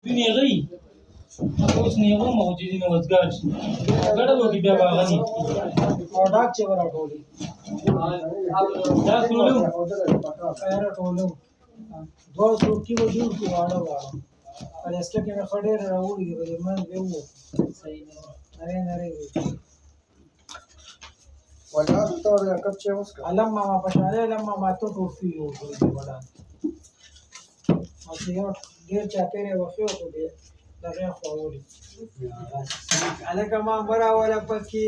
وینې غي اوس نه یو موجودي نو وزګار شي ګډه وږي بیا باغني او ډاک چې ورټولي دا ټولو خیر ټولو دوه څوکي و جوړ کی واړه واړه پر اسکه کې مې خډې راوړي دی من به وو صحیح نه نه ولا ته یا کب چې اوس علم ما پښاله علم ما ته ټوفي یو دی وړا او چې یو ډیر چا پیره وخیو ته دی دغه خو وړي الکه ما برا ولا پکې